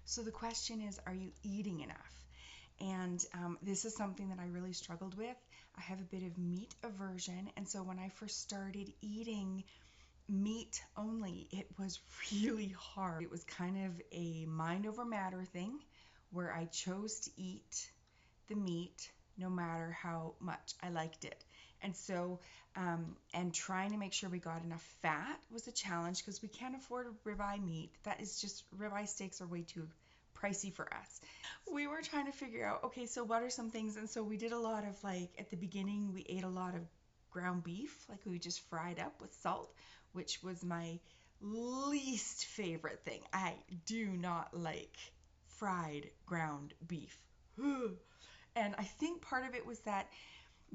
So the question is, are you eating enough? And this is something that I really struggled with. I have a bit of meat aversion, and so when I first started eating meat only, it was really hard. It was kind of a mind over matter thing where I chose to eat the meat no matter how much I liked it. And so, and trying to make sure we got enough fat was a challenge because we can't afford ribeye meat. That is just, ribeye steaks are way too pricey for us. We were trying to figure out, okay, so what are some things? And so we did a lot of, like, at the beginning, we ate a lot of ground beef, like we just fried up with salt, which was my least favorite thing. I do not like fried ground beef. And I think part of it was that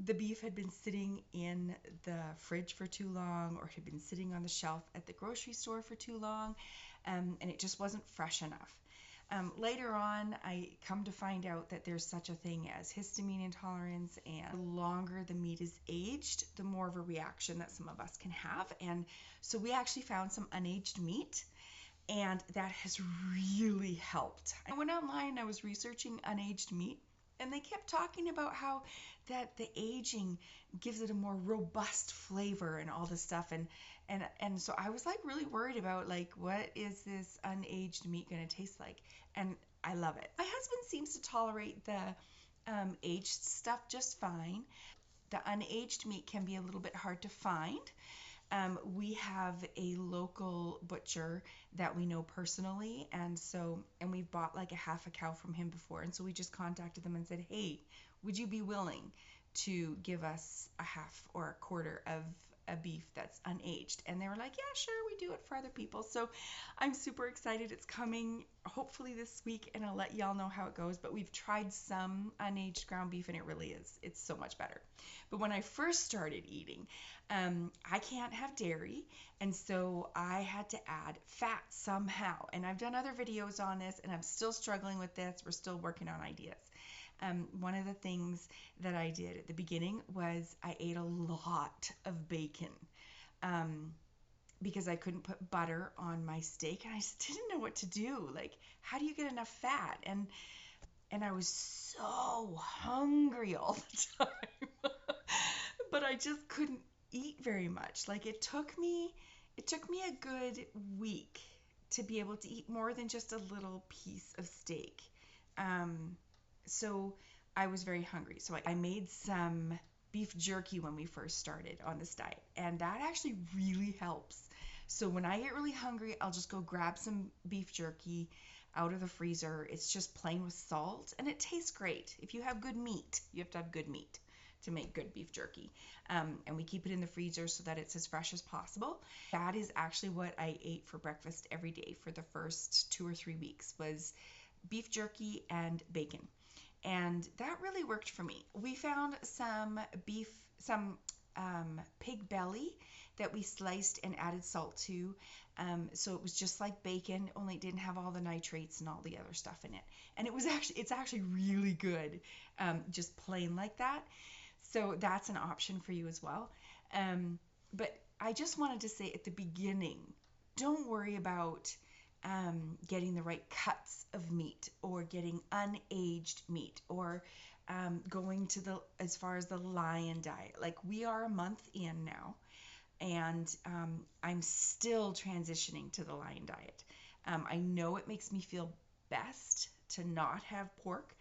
the beef had been sitting in the fridge for too long, or had been sitting on the shelf at the grocery store for too long, and it just wasn't fresh enough. Later on, I come to find out that there's such a thing as histamine intolerance, and the longer the meat is aged, the more of a reaction that some of us can have. And so we actually found some unaged meat, and that has really helped. I went online and I was researching unaged meat, and they kept talking about how that the aging gives it a more robust flavor and all this stuff, and so I was like really worried about, like, what is this unaged meat going to taste like? And I love it. My husband seems to tolerate the aged stuff just fine. The unaged meat can be a little bit hard to find. We have a local butcher that we know personally, and we've bought like a half a cow from him before, and so we just contacted them and said, hey, would you be willing to give us a half or a quarter of a beef that's unaged? And they were like, yeah, sure, we do it for other people. So I'm super excited. It's coming hopefully this week, and I'll let y'all know how it goes. But we've tried some unaged ground beef, and it really is, it's so much better. But when I first started eating, I can't have dairy, and so I had to add fat somehow. And I've done other videos on this, and I'm still struggling with this. We're still working on ideas. One of the things that I did at the beginning was I ate a lot of bacon, because I couldn't put butter on my steak, and I just didn't know what to do. Like, how do you get enough fat? And I was so hungry all the time, but I just couldn't eat very much. Like, it took me a good week to be able to eat more than just a little piece of steak. So I was very hungry. So I made some beef jerky when we first started on this diet, and that actually really helps. So when I get really hungry, I'll just go grab some beef jerky out of the freezer. It's just plain with salt, and it tastes great. If you have good meat, you have to have good meat to make good beef jerky. And we keep it in the freezer so that it's as fresh as possible. That is actually what I ate for breakfast every day for the first 2 or 3 weeks, was beef jerky and bacon. And that really worked for me. We found some pig belly that we sliced and added salt to. So it was just like bacon, only it didn't have all the nitrates and all the other stuff in it. And it's actually really good, just plain like that. So that's an option for you as well. But I just wanted to say at the beginning, don't worry about getting the right cuts of meat, or getting unaged meat, or going to as far as the lion diet. Like, we are a month in now, and I'm still transitioning to the lion diet. I know it makes me feel best to not have pork,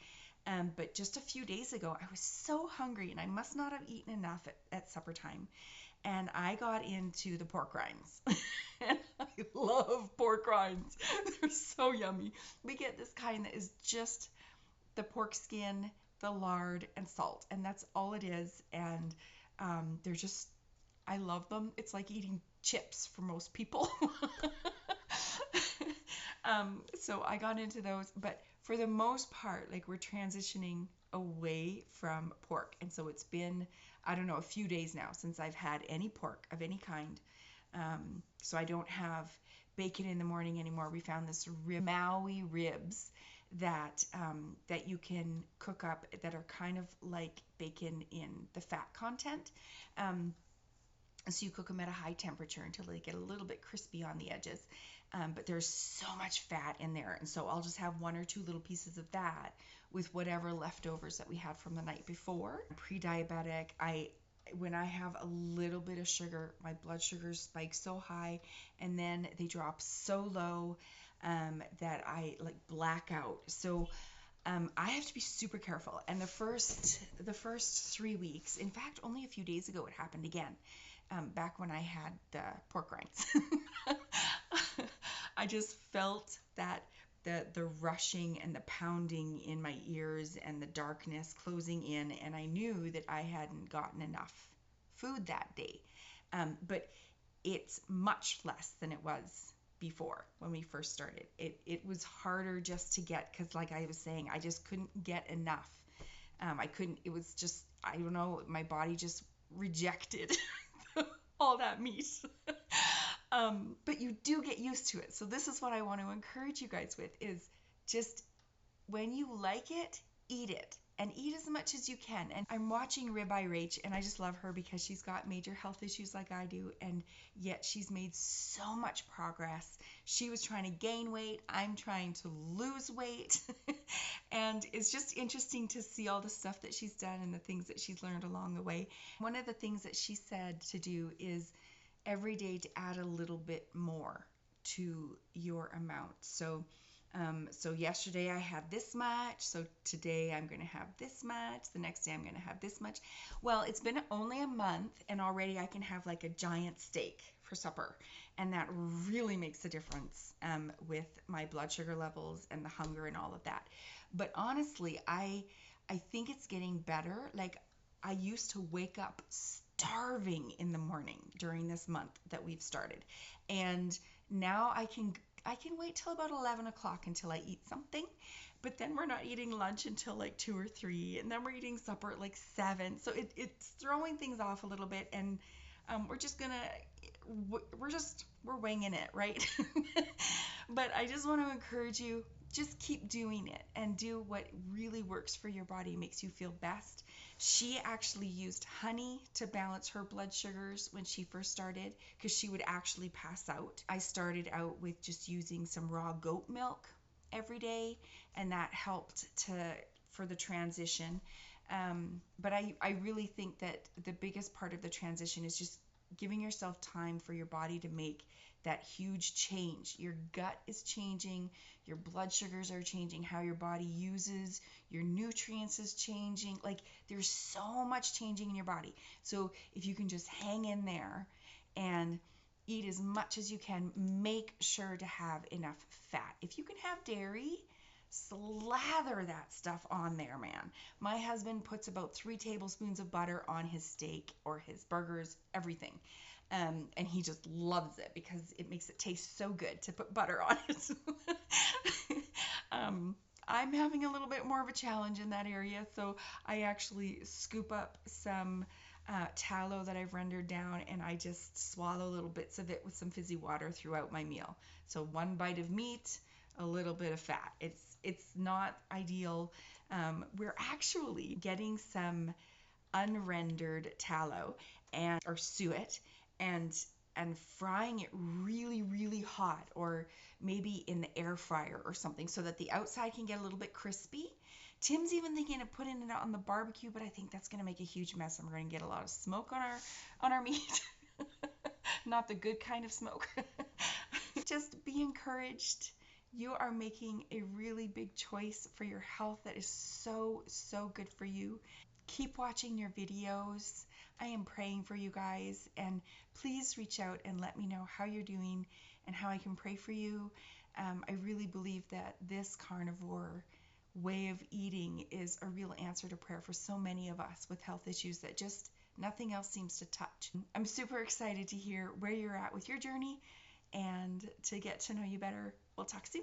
but just a few days ago, I was so hungry, and I must not have eaten enough at supper time. And I got into the pork rinds. And I love pork rinds. They're so yummy. We get this kind that is just the pork skin, the lard, and salt. And that's all it is. And they're just, I love them. It's like eating chips for most people. So I got into those. But for the most part, like, we're transitioning away from pork. And so it's been, I don't know, a few days now since I've had any pork of any kind. So I don't have bacon in the morning anymore. We found this Maui ribs that you can cook up that are kind of like bacon in the fat content. So you cook them at a high temperature until they get a little bit crispy on the edges. but there's so much fat in there. And so I'll just have 1 or 2 little pieces of that with whatever leftovers that we had from the night before. Pre-diabetic, when I have a little bit of sugar, my blood sugars spike so high, and then they drop so low that I like black out. So I have to be super careful. And the first 3 weeks, in fact, only a few days ago it happened again. Back when I had the pork rinds, I just felt that the rushing and the pounding in my ears and the darkness closing in, and I knew that I hadn't gotten enough food that day. But it's much less than it was before when we first started. It was harder just to get, because like I was saying, I just couldn't get enough. I couldn't, it was just, I don't know, my body just rejected all that meat. But you do get used to it. So this is what I want to encourage you guys with, is just when you like it, eat it. And eat as much as you can. And I'm watching Ribeye Rach, and I just love her because she's got major health issues like I do, and yet she's made so much progress. She was trying to gain weight. I'm trying to lose weight. And it's just interesting to see all the stuff that she's done and the things that she's learned along the way. One of the things that she said to do is every day to add a little bit more to your amount. So yesterday I had this much, so today I'm going to have this much, the next day I'm going to have this much. Well, it's been only a month, and already I can have like a giant steak for supper, and that really makes a difference with my blood sugar levels and the hunger and all of that. But honestly, I think it's getting better. Like, I used to wake up starving in the morning during this month that we've started, and now I can wait till about 11 o'clock until I eat something, but then we're not eating lunch until like 2 or 3, and then we're eating supper at like 7. So it's throwing things off a little bit, and we're winging it, right? But I just want to encourage you, just keep doing it and do what really works for your body, makes you feel best. She actually used honey to balance her blood sugars when she first started, because she would actually pass out. I started out with just using some raw goat milk every day, and that helped for the transition. But I really think that the biggest part of the transition is just giving yourself time for your body to make that huge change. Your gut is changing, your blood sugars are changing, how your body uses your nutrients is changing. Like, there's so much changing in your body. So if you can just hang in there and eat as much as you can, make sure to have enough fat. If you can have dairy, slather that stuff on there, man. My husband puts about 3 tablespoons of butter on his steak or his burgers, everything. And he just loves it because it makes it taste so good to put butter on it. I'm having a little bit more of a challenge in that area, so I actually scoop up some tallow that I've rendered down, and I just swallow little bits of it with some fizzy water throughout my meal. So 1 bite of meat, a little bit of fat. It's not ideal. We're actually getting some unrendered tallow or suet, and frying it really, really hot, or maybe in the air fryer or something, so that the outside can get a little bit crispy. Tim's even thinking of putting it on the barbecue, but I think that's going to make a huge mess, and we're going to get a lot of smoke on our meat. Not the good kind of smoke. Just be encouraged. You are making a really big choice for your health that is so, so good for you. Keep watching your videos. I am praying for you guys, and please reach out and let me know how you're doing and how I can pray for you. I really believe that this carnivore way of eating is a real answer to prayer for so many of us with health issues that just nothing else seems to touch. I'm super excited to hear where you're at with your journey and to get to know you better. We'll talk soon.